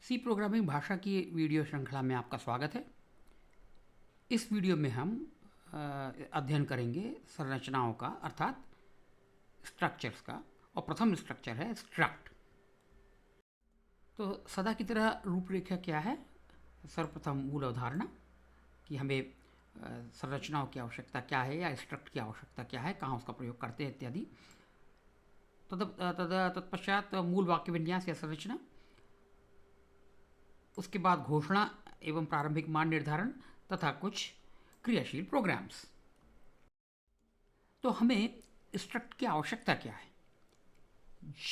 सी programming भाषा की video श्रृंखला में आपका स्वागत है। इस वीडियो में हम अध्ययन करेंगे संरचनाओं का, अर्थात स्ट्रक्चर्स का। और प्रथम स्ट्रक्चर है स्ट्रक्ट। तो सदा की तरह रूपरेखा क्या है? सर्वप्रथम मूल अवधारणा कि हमें संरचनाओं की आवश्यकता क्या है या स्ट्रक्ट की आवश्यकता क्या है, कहाँ उसका प्रयोग करते हैं इत्यादि। तत्पश्चात मूल वाक्य विन्यास या संरचना, उसके बाद घोषणा एवं प्रारंभिक मान निर्धारण तथा कुछ क्रियाशील प्रोग्राम्स। तो हमें स्ट्रक्ट की आवश्यकता क्या है?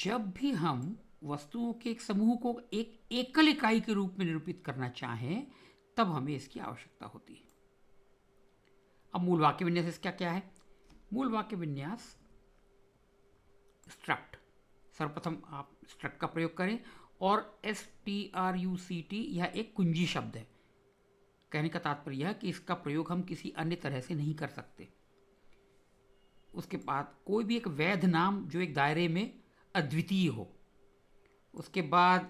जब भी हम वस्तुओं के एक समूह को एक एकल इकाई के रूप में निरूपित करना चाहें, तब हमें इसकी आवश्यकता होती है। अब मूल वाक्य विन्यास इसका क्या है? मूल वाक्य विन्यास स्ट्रक्ट, सर्वप्रथम आप स्ट्रक्ट का प्रयोग करें। और STRUCT यह एक कुंजी शब्द है। कहने का तात्पर्य यह कि इसका प्रयोग हम किसी अन्य तरह से नहीं कर सकते। उसके बाद कोई भी एक वैध नाम जो एक दायरे में अद्वितीय हो। उसके बाद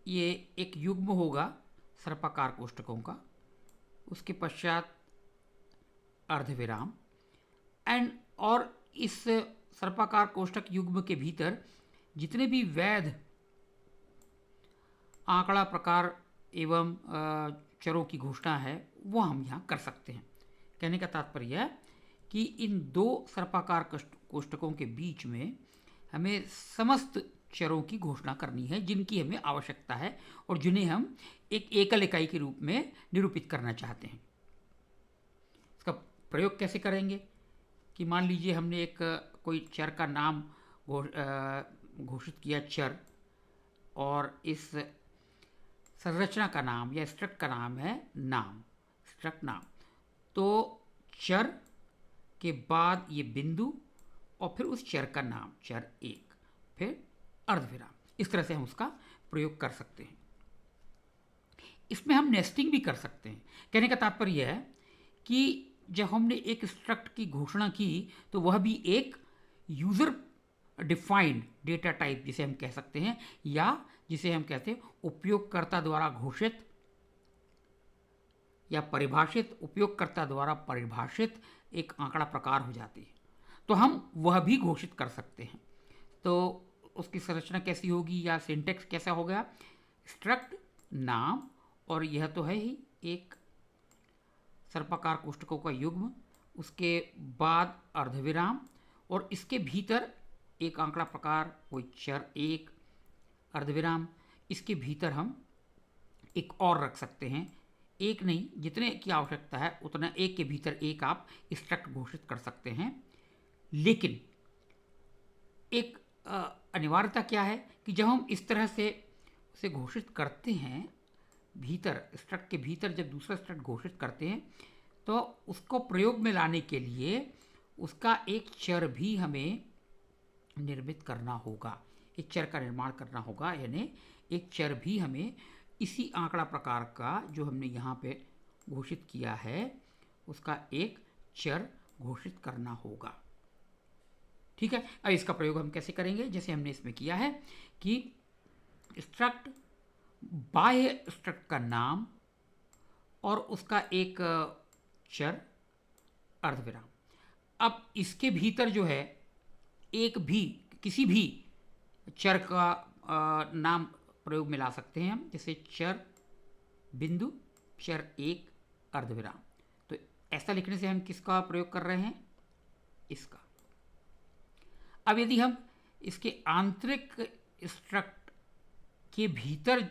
ये एक युग्म होगा सर्पाकार कोष्ठकों का। उसके पश्चात अर्धविराम और इस सर्पाकार कोष्ठक युग्म के भीतर जितने भी वैध आंकड़ा प्रकार एवं चरों की घोषणा है वो हम यहाँ कर सकते हैं। कहने का तात्पर्य है कि इन दो सर्पाकार कोष्ठकों के बीच में हमें समस्त चरों की घोषणा करनी है जिनकी हमें आवश्यकता है और जिन्हें हम एक एकल इकाई के रूप में निरूपित करना चाहते हैं। इसका प्रयोग कैसे करेंगे कि मान लीजिए हमने एक कोई चर का नाम घोषित किया चर, और इस संरचना का नाम या स्ट्रक्ट का नाम है नाम, स्ट्रक्ट नाम। तो चर के बाद ये बिंदु और फिर उस चर का नाम चर एक, फिर अर्धविराम। इस तरह से हम उसका प्रयोग कर सकते हैं। इसमें हम नेस्टिंग भी कर सकते हैं। कहने का तात्पर्य यह है कि जब हमने एक स्ट्रक्ट की घोषणा की तो वह भी एक यूजर डिफाइंड डेटा टाइप जिसे हम कह सकते हैं, या जिसे हम कहते हैं उपयोगकर्ता द्वारा घोषित या परिभाषित, उपयोगकर्ता द्वारा परिभाषित एक आंकड़ा प्रकार हो जाती है। तो हम वह भी घोषित कर सकते हैं। तो उसकी संरचना कैसी होगी या सिंटेक्स कैसा होगा? स्ट्रक्ट नाम, और यह तो है ही एक सर्पाकार कोष्ठकों का युग्म, उसके बाद अर्धविराम, और इसके भीतर एक आंकड़ा प्रकार कोई चर एक, अर्धविराम। इसके भीतर हम एक और रख सकते हैं, एक नहीं, जितने की आवश्यकता है उतना एक के भीतर एक आप स्ट्रक्ट घोषित कर सकते हैं। लेकिन एक अनिवार्यता क्या है कि जब हम इस तरह से उसे घोषित करते हैं, भीतर स्ट्रक्ट के भीतर जब दूसरा स्ट्रक्ट घोषित करते हैं, तो उसको प्रयोग में लाने के लिए उसका एक चर भी हमें निर्मित करना होगा, एक चर का निर्माण करना होगा। यानी एक चर भी हमें इसी आंकड़ा प्रकार का जो हमने यहाँ पे घोषित किया है उसका एक चर घोषित करना होगा। ठीक है। अब इसका प्रयोग हम कैसे करेंगे? जैसे हमने इसमें किया है कि स्ट्रक्ट बाह्य स्ट्रक्ट का नाम और उसका एक चर अर्धविराम। अब इसके भीतर जो है एक भी किसी भी चर का नाम प्रयोग में ला सकते हैं हम, जैसे चर बिंदु, चर एक, अर्धविराम। तो ऐसा लिखने से हम किसका प्रयोग कर रहे हैं? इसका। अब यदि हम इसके आंतरिक स्ट्रक्ट के भीतर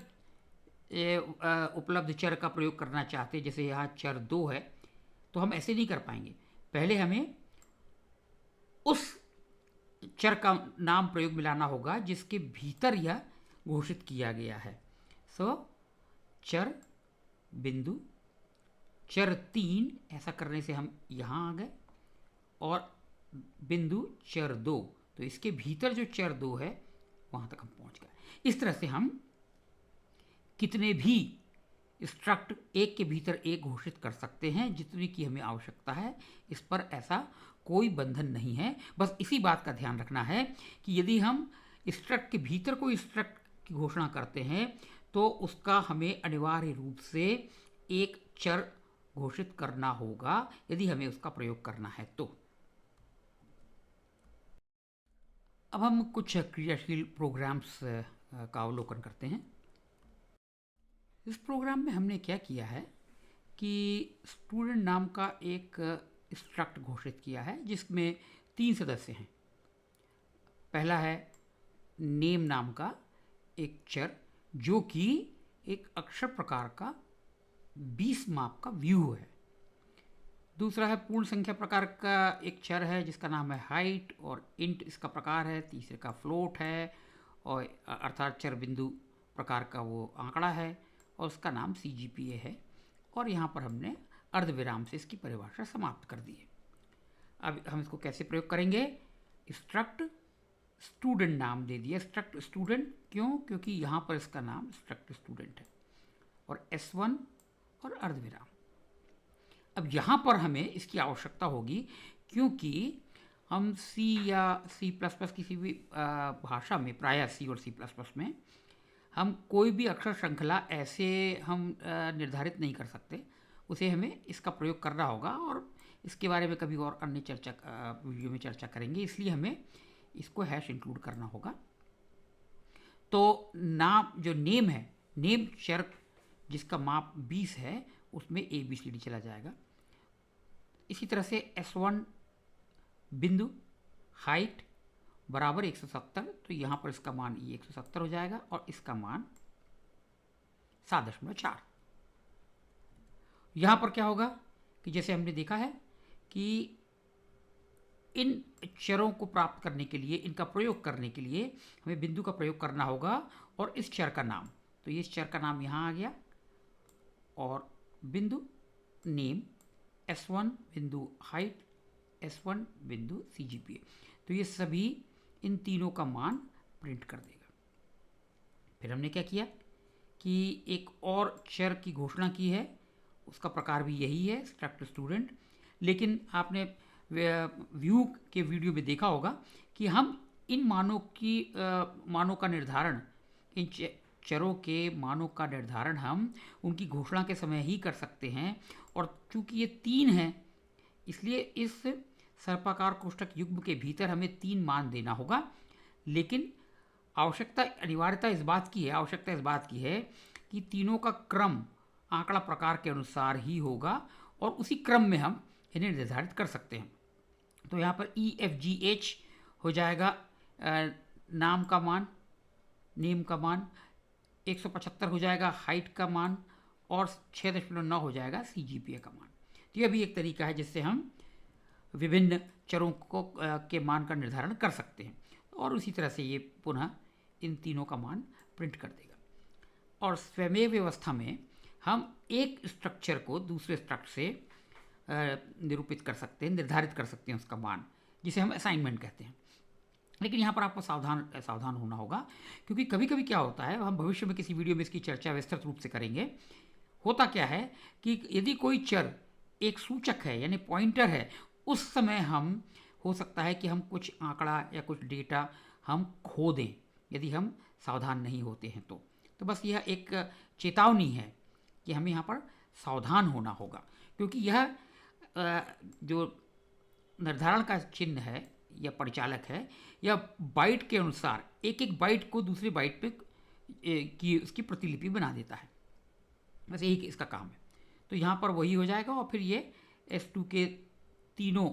उपलब्ध चर का प्रयोग करना चाहते हैं, जैसे यहाँ चर 2 है, तो हम ऐसे नहीं कर पाएंगे। पहले हमें उस चर का नाम प्रयोग में लाना होगा जिसके भीतर यह घोषित किया गया है। चर बिंदु, चर 3, ऐसा करने से हम यहाँ आ गए, और बिंदु चर 2, तो इसके भीतर जो चर 2 है वहाँ तक हम पहुँच गए। इस तरह से हम कितने भी स्ट्रक्ट एक के भीतर एक घोषित कर सकते हैं, जितनी की हमें आवश्यकता है। इस पर ऐसा कोई बंधन नहीं है। बस इसी बात का ध्यान रखना है कि यदि हम स्ट्रक्ट के भीतर कोई स्ट्रक्ट की घोषणा करते हैं तो उसका हमें अनिवार्य रूप से एक चर घोषित करना होगा यदि हमें उसका प्रयोग करना है तो। अब हम कुछ क्रियाशील प्रोग्राम्स का अवलोकन करते हैं। इस प्रोग्राम में हमने क्या किया है कि स्टूडेंट नाम का एक स्ट्रक्ट घोषित किया है जिसमें 3 सदस्य हैं। पहला है नेम नाम का एक चर जो कि एक अक्षर प्रकार का 20 माप का व्यू है। दूसरा है पूर्ण संख्या प्रकार का एक चर है जिसका नाम है हाइट और इंट इसका प्रकार है। तीसरे का फ्लोट है और अर्थात चर बिंदु प्रकार का वो आंकड़ा है और उसका नाम CGPA है। और यहाँ पर हमने अर्धविराम से इसकी परिभाषा समाप्त कर दी है। अब हम इसको कैसे प्रयोग करेंगे? स्ट्रक्ट स्टूडेंट नाम दे दिया। स्ट्रक्ट स्टूडेंट क्यों? क्योंकि यहाँ पर इसका नाम स्ट्रक्ट स्टूडेंट है और S1 और अर्धविराम। अब यहाँ पर हमें इसकी आवश्यकता होगी क्योंकि हम C या C++ किसी भी भाषा में, प्रायः C और C++ में हम कोई भी अक्षर श्रृंखला ऐसे हम निर्धारित नहीं कर सकते। उसे हमें इसका प्रयोग करना होगा और इसके बारे में कभी और अन्य वीडियो में चर्चा करेंगे। इसलिए हमें इसको हैश इंक्लूड करना होगा। तो नाम जो नेम है, नेम चर जिसका माप 20 है उसमें ABCD चला जाएगा। इसी तरह से S1 बिंदु हाइट बराबर 170, तो यहाँ पर इसका मान 170 हो जाएगा और इसका मान 7.4। यहाँ पर क्या होगा कि जैसे हमने देखा है कि इन चरों को प्राप्त करने के लिए, इनका प्रयोग करने के लिए हमें बिंदु का प्रयोग करना होगा और इस चर का नाम, तो ये इस चर का नाम यहाँ आ गया और बिंदु नेम S1 बिंदु हाइट S1 बिंदु CGPA, तो ये सभी इन तीनों का मान प्रिंट कर देगा। फिर हमने क्या किया कि एक और चर की घोषणा की है, उसका प्रकार भी यही है स्ट्रक्ट स्टूडेंट। लेकिन आपने व्यू के वीडियो में देखा होगा कि हम इन मानों का निर्धारण, इन चरों के मानों का निर्धारण हम उनकी घोषणा के समय ही कर सकते हैं। और चूंकि ये 3 हैं इसलिए इस सर्पाकार कोष्ठक युग्म के भीतर हमें 3 मान देना होगा। लेकिन आवश्यकता इस बात की है कि तीनों का क्रम आंकड़ा प्रकार के अनुसार ही होगा और उसी क्रम में हम इन्हें निर्धारित कर सकते हैं। तो यहाँ पर EFGH हो जाएगा नाम का मान, नेम का मान, 175 हो जाएगा हाइट का मान और 6.9 हो जाएगा CGPA का मान। तो यह भी एक तरीका है जिससे हम विभिन्न चरों के मान का निर्धारण कर सकते हैं और उसी तरह से ये पुनः इन तीनों का मान प्रिंट कर देगा। और स्वमेव व्यवस्था में हम एक स्ट्रक्चर को दूसरे स्ट्रक्चर से निरूपित कर सकते हैं, निर्धारित कर सकते हैं उसका मान, जिसे हम असाइनमेंट कहते हैं। लेकिन यहाँ पर आपको सावधान होना होगा क्योंकि कभी कभी क्या होता है, हम भविष्य में किसी वीडियो में इसकी चर्चा विस्तृत रूप से करेंगे। होता क्या है कि यदि कोई चर एक सूचक है यानी पॉइंटर है, उस समय हम हो सकता है कि हम कुछ आंकड़ा या कुछ डेटा हम खो दें यदि हम सावधान नहीं होते हैं। तो बस यह एक चेतावनी है कि हमें यहाँ पर सावधान होना होगा क्योंकि यह जो निर्धारण का चिन्ह है या परिचालक है, यह बाइट के अनुसार एक एक बाइट को दूसरे बाइट पे की उसकी प्रतिलिपि बना देता है। बस यही इसका काम है। तो यहाँ पर वही हो जाएगा और फिर ये S2 के तीनों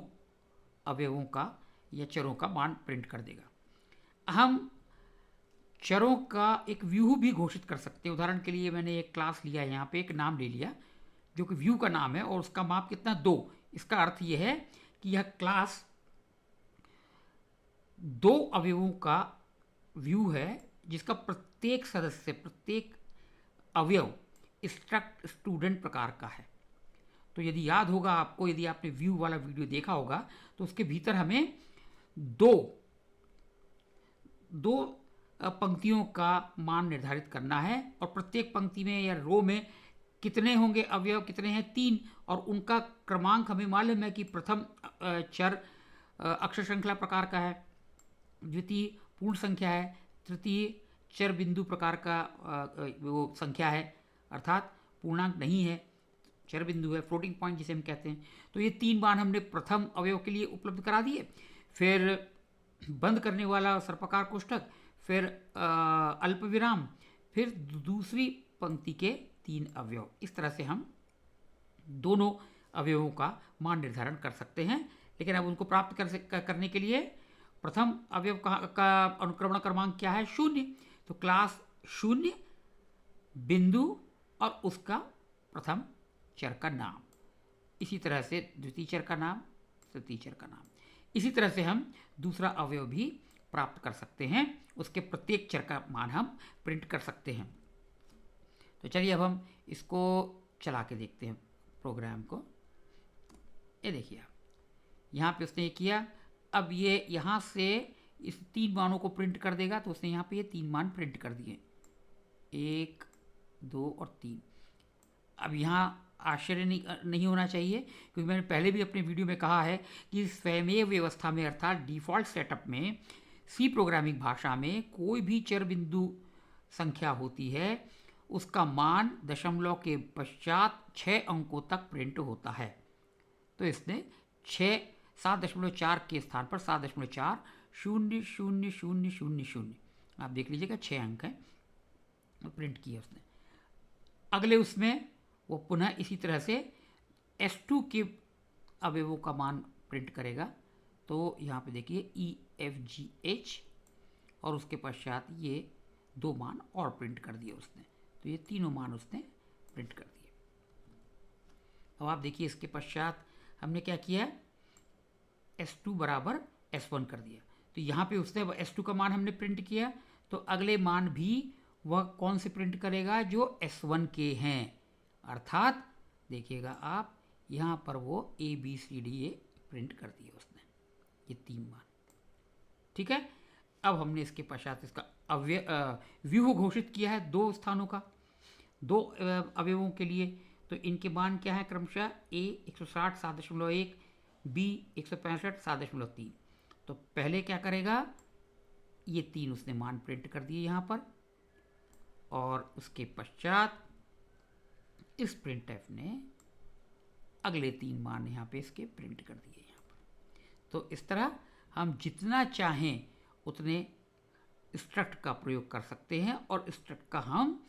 अवयवों का या चरों का मान प्रिंट कर देगा। हम चरों का एक व्यू भी घोषित कर सकते हैं। उदाहरण के लिए मैंने एक क्लास लिया, यहाँ पे एक नाम ले लिया जो कि व्यू का नाम है और उसका माप कितना 2। इसका अर्थ यह है कि यह क्लास 2 अवयवों का व्यू है जिसका प्रत्येक सदस्य, प्रत्येक अवयव स्ट्रक्ट स्टूडेंट प्रकार का है। तो यदि याद होगा आपको, यदि आपने व्यू वाला वीडियो देखा होगा तो उसके भीतर हमें दो पंक्तियों का मान निर्धारित करना है और प्रत्येक पंक्ति में या रो में कितने होंगे अवयव, कितने हैं 3, और उनका क्रमांक हमें मालूम है कि प्रथम चर अक्षर श्रृंखला प्रकार का है, द्वितीय पूर्ण संख्या है, तृतीय चर बिंदु प्रकार का वो संख्या है, अर्थात पूर्णांक नहीं है, चर बिंदु है, फ्लोटिंग पॉइंट जिसे हम कहते हैं। तो ये 3 मान हमने प्रथम अवयव के लिए उपलब्ध करा दिए। फिर बंद करने वाला सर्पाकार कोष्ठक, फिर अल्प विराम, फिर दूसरी पंक्ति के 3 अवयव। इस तरह से हम दोनों अवयवों का मान निर्धारण कर सकते हैं। लेकिन अब उनको प्राप्त करने के लिए प्रथम अवयव का अनुक्रमण क्रमांक क्या है? 0। तो क्लास 0 बिंदु और उसका प्रथम चर का नाम, इसी तरह से द्वितीय चर का नाम, तृतीय चर का नाम। इसी तरह से हम दूसरा अवयव भी प्राप्त कर सकते हैं, उसके प्रत्येक चर का मान हम प्रिंट कर सकते हैं। तो चलिए अब हम इसको चला के देखते हैं प्रोग्राम को। ये देखिए आप, यहाँ पे उसने ये किया। अब ये यहाँ से इस 3 मानों को प्रिंट कर देगा। तो उसने यहाँ पे ये 3 मान प्रिंट कर दिए, 1, 2 और 3। अब यहाँ आश्चर्य नहीं होना चाहिए, क्योंकि मैंने पहले भी अपने वीडियो में कहा है कि स्वयमेव व्यवस्था में, अर्थात डिफ़ॉल्ट सेटअप में, सी प्रोग्रामिंग भाषा में कोई भी चर बिंदु संख्या होती है, उसका मान दशमलव के पश्चात 6 अंकों तक प्रिंट होता है। तो इसने 7.4 के स्थान पर 7.4000000 आप देख लीजिएगा 6 अंक है, प्रिंट किया उसने। अगले उसमें वो पुनः इसी तरह से S2 के अवयवों का मान प्रिंट करेगा। तो यहाँ पे देखिए EFGH, और उसके पश्चात ये 2 मान और प्रिंट कर दिए उसने। तो ये तीनों मान उसने प्रिंट कर दिए। अब आप देखिए इसके पश्चात हमने क्या किया, S2 बराबर S1 कर दिया। तो यहाँ पे उसने S2 का मान हमने प्रिंट किया। तो अगले मान भी वह कौन से प्रिंट करेगा? जो S1 के हैं। अर्थात देखिएगा आप, यहाँ पर वो ABCD प्रिंट कर दिए उसने, ये 3 मान। ठीक है। अब हमने इसके पश्चात इसका व्यूह घोषित किया है 2 स्थानों का, 2 अवयवों के लिए। तो इनके मान क्या है क्रमशः? A 160 7.1, B 165 7.3। तो पहले क्या करेगा, ये 3 उसने मान प्रिंट कर दिए यहाँ पर, और उसके पश्चात इस प्रिंटफ ने अगले 3 मान यहाँ पे इसके प्रिंट कर दिए यहाँ पर। तो इस तरह हम जितना चाहें उतने स्ट्रक्ट का प्रयोग कर सकते हैं, और स्ट्रक्ट का हम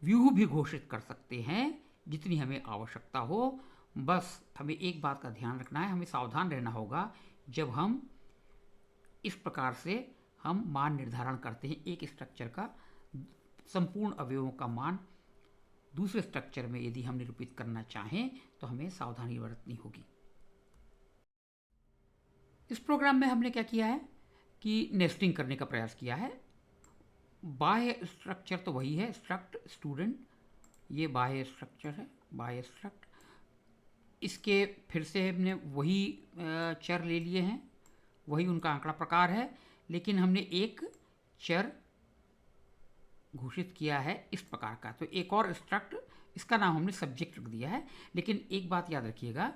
व्यूह भी घोषित कर सकते हैं जितनी हमें आवश्यकता हो। बस हमें एक बात का ध्यान रखना है, हमें सावधान रहना होगा जब हम इस प्रकार से हम मान निर्धारण करते हैं। एक स्ट्रक्चर का संपूर्ण अवयवों का मान दूसरे स्ट्रक्चर में यदि हम निरूपित करना चाहें तो हमें सावधानी बरतनी होगी। इस प्रोग्राम में हमने क्या किया है कि नेस्टिंग करने का प्रयास किया है। बाह्य स्ट्रक्चर तो वही है, स्ट्रक्ट स्टूडेंट, ये बाह्य स्ट्रक्चर है, बाह्य स्ट्रक्ट। इसके फिर से हमने वही चर ले लिए हैं, वही उनका आंकड़ा प्रकार है, लेकिन हमने एक चर घोषित किया है इस प्रकार का। तो एक और स्ट्रक्ट, इसका नाम हमने सब्जेक्ट रख दिया है। लेकिन एक बात याद रखिएगा,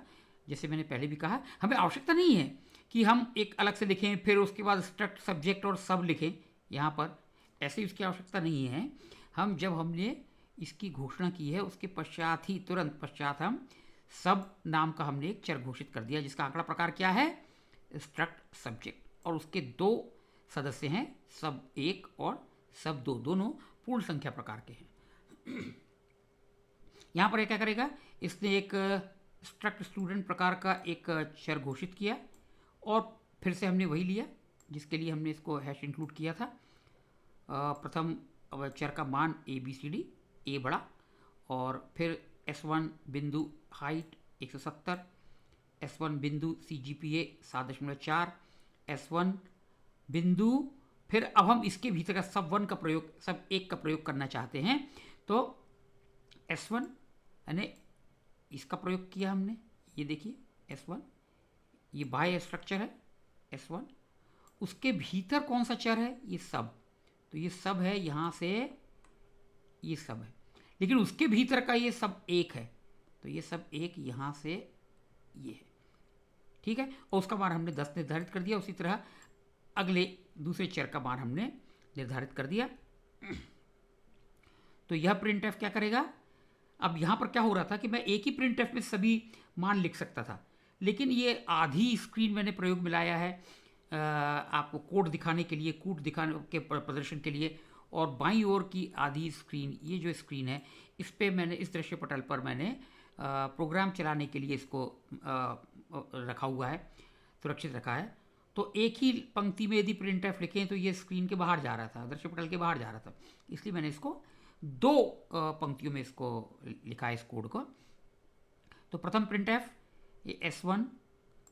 जैसे मैंने पहले भी कहा, हमें आवश्यकता नहीं है कि हम एक अलग से लिखें फिर उसके बाद स्ट्रक्ट सब्जेक्ट और सब लिखें। यहाँ पर ऐसे उसकी आवश्यकता नहीं है। हम जब हमने इसकी घोषणा की है उसके पश्चात ही, तुरंत पश्चात हम सब नाम का हमने एक चर घोषित कर दिया, जिसका आंकड़ा प्रकार क्या है? स्ट्रक्ट सब्जेक्ट, और उसके 2 सदस्य हैं, सब 1 और सब 2, दोनों पूर्ण संख्या प्रकार के हैं। यहाँ पर क्या करेगा, इसने एक स्ट्रक्ट स्टूडेंट प्रकार का एक चर घोषित किया, और फिर से हमने वही लिया जिसके लिए हमने इसको हैश इंक्लूड किया था। प्रथम चर का मान ABCD, A बड़ा, और फिर S1 बिंदु हाइट 170, S1 बिंदु CGPA 7.4, S1 बिंदु, फिर अब हम इसके भीतर का सब 1 का प्रयोग, सब 1 का प्रयोग करना चाहते हैं। तो S1 यानी इसका प्रयोग किया हमने, ये देखिए S1, ये बाह्य स्ट्रक्चर है S1। उसके भीतर कौन सा चर है? ये सब। तो ये सब है, यहाँ से ये सब है, लेकिन उसके भीतर का ये सब 1 है। तो ये सब 1 यहाँ से ये है, ठीक है। और उसका मान हमने 10 निर्धारित कर दिया। उसी तरह अगले दूसरे चर का मान हमने निर्धारित कर दिया। तो यह प्रिंटफ क्या करेगा, अब यहाँ पर क्या हो रहा था कि मैं एक ही प्रिंटफ में सभी मान लिख सकता था, लेकिन ये आधी स्क्रीन मैंने प्रयोग में लाया है आपको कोड दिखाने के लिए, कूट दिखाने के प्रदर्शन के लिए। और बाईं ओर की आधी स्क्रीन, ये जो स्क्रीन है, इस पे मैंने, इस दृश्य पटल पर मैंने प्रोग्राम चलाने के लिए इसको रखा हुआ है, सुरक्षित रखा है। तो एक ही पंक्ति में यदि प्रिंटफ लिखें तो ये स्क्रीन के बाहर जा रहा था, दृश्य पटल के बाहर जा रहा था, इसलिए मैंने इसको दो पंक्तियों में इसको लिखा है, इस कोड को। तो प्रथम प्रिंटफ ये S1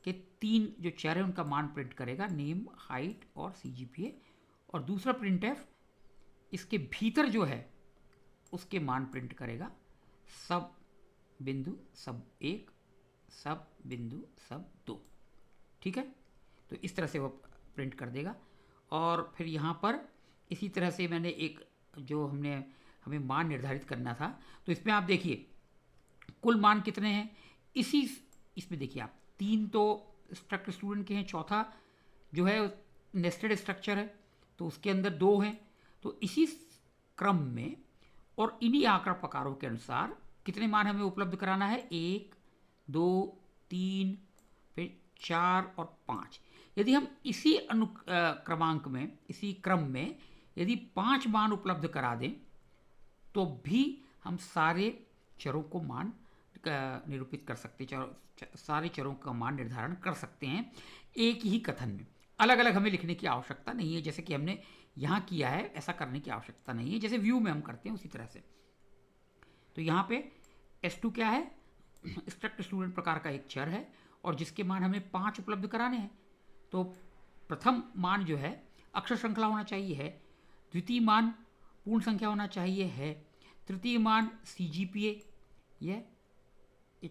के 3 जो चर हैं उनका मान प्रिंट करेगा, नेम, हाइट और CGPA। और दूसरा प्रिंटफ इसके भीतर जो है उसके मान प्रिंट करेगा, सब बिंदु सब 1, सब बिंदु सब 2। ठीक है, तो इस तरह से वो प्रिंट कर देगा। और फिर यहाँ पर इसी तरह से मैंने एक जो हमें मान निर्धारित करना था, तो इसमें आप देखिए कुल मान कितने हैं, इसमें देखिए आप 3 तो स्ट्रक्चर स्टूडेंट के हैं, चौथा जो है नेस्टेड स्ट्रक्चर है तो उसके अंदर 2 हैं। तो इसी क्रम में और इन्हीं आंकड़ा प्रकारों के अनुसार कितने मान हमें उपलब्ध कराना है, 1, 2, 3, फिर 4 और 5। यदि हम इसी क्रमांक में, इसी क्रम में यदि 5 मान उपलब्ध करा दें तो भी हम सारे चरों को मान निरूपित कर सकते हैं, सारे चरों का मान निर्धारण कर सकते हैं एक ही कथन में। अलग अलग हमें लिखने की आवश्यकता नहीं है, जैसे कि हमने यहाँ किया है, ऐसा करने की आवश्यकता नहीं है, जैसे व्यू में हम करते हैं उसी तरह से। तो यहाँ पे S2 क्या है, स्ट्रक्ट स्टूडेंट प्रकार का एक चर है और जिसके मान हमें 5 उपलब्ध कराने हैं। तो प्रथम मान जो है अक्षर श्रृंखला होना चाहिए है, द्वितीय मान पूर्ण संख्या होना चाहिए है, तृतीय मान CGPA यह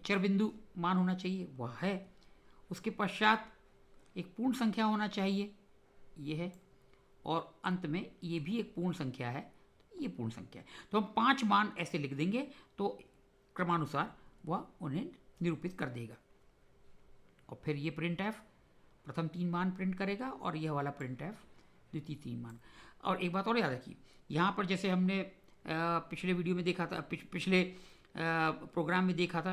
चर बिंदु मान होना चाहिए वह है, उसके पश्चात एक पूर्ण संख्या होना चाहिए यह है, और अंत में ये भी एक पूर्ण संख्या है, ये पूर्ण संख्या है। तो हम 5 मान ऐसे लिख देंगे तो क्रमानुसार वह उन्हें निरूपित कर देगा। और फिर ये प्रिंटफ प्रथम 3 मान प्रिंट करेगा और यह वाला प्रिंटफ द्वितीय 3 मान। और एक बात और याद रखिए, यहाँ पर जैसे हमने पिछले वीडियो में देखा था, पिछले प्रोग्राम में देखा था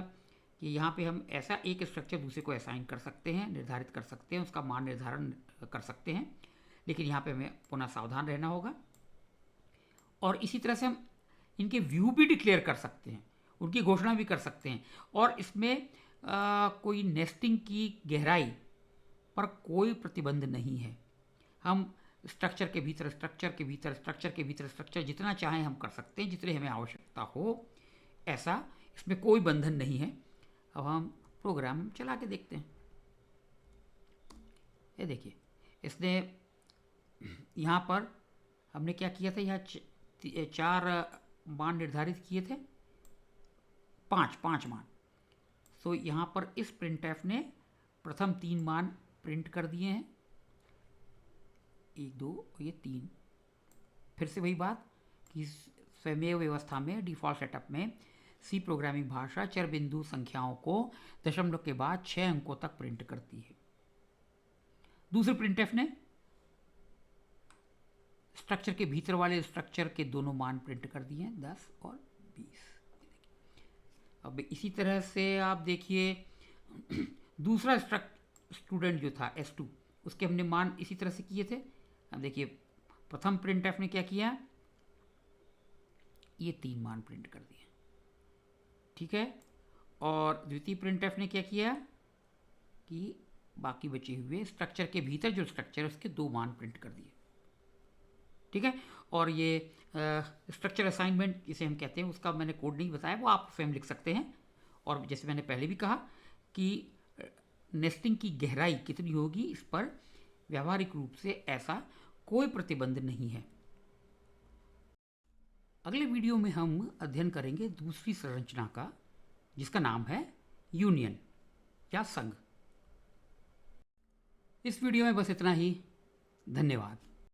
कि यहाँ पे हम ऐसा एक स्ट्रक्चर दूसरे को असाइन कर सकते हैं, निर्धारित कर सकते हैं, उसका मान निर्धारण कर सकते हैं, लेकिन यहाँ पे हमें पुनः सावधान रहना होगा। और इसी तरह से हम इनके व्यू भी डिक्लेयर कर सकते हैं, उनकी घोषणा भी कर सकते हैं। और इसमें कोई नेस्टिंग की गहराई पर कोई प्रतिबंध नहीं है, हम स्ट्रक्चर के भीतर स्ट्रक्चर के भीतर स्ट्रक्चर के भीतर स्ट्रक्चर जितना चाहें हम कर सकते हैं, जितने हमें आवश्यकता हो, ऐसा इसमें कोई बंधन नहीं है। अब हम प्रोग्राम चला के देखते हैं। ये देखिए, इसने यहाँ पर हमने क्या किया था, यहाँ 4 मान निर्धारित किए थे, 5 मान। तो यहाँ पर इस प्रिंटफ ने प्रथम 3 मान प्रिंट कर दिए हैं, 1, 2 और ये 3। फिर से वही बात कि स्वयमेव व्यवस्था में डिफ़ॉल्ट सेटअप में सी प्रोग्रामिंग भाषा चर बिंदु संख्याओं को दशमलव के बाद 6 अंकों तक प्रिंट करती है। दूसरे प्रिंटफ ने स्ट्रक्चर के भीतर वाले स्ट्रक्चर के दोनों मान प्रिंट कर दिए हैं, 10 और 20। अब इसी तरह से आप देखिए दूसरा स्टूडेंट जो था S2, उसके हमने मान इसी तरह से किए थे। अब देखिए प्रथम प्रिंटफ ने क्या किया, ये 3 मान प्रिंट कर दिए, ठीक है। और द्वितीय प्रिंटफ ने क्या किया कि बाकी बचे हुए स्ट्रक्चर के भीतर जो स्ट्रक्चर है उसके 2 मान प्रिंट कर दिए, ठीक है। और ये स्ट्रक्चर असाइनमेंट जिसे हम कहते हैं उसका मैंने कोड नहीं बताया, वो आप स्वयं लिख सकते हैं। और जैसे मैंने पहले भी कहा कि नेस्टिंग की गहराई कितनी होगी, इस पर व्यावहारिक रूप से ऐसा कोई प्रतिबंध नहीं है। अगले वीडियो में हम अध्ययन करेंगे दूसरी संरचना का, जिसका नाम है यूनियन या संघ। इस वीडियो में बस इतना ही। धन्यवाद।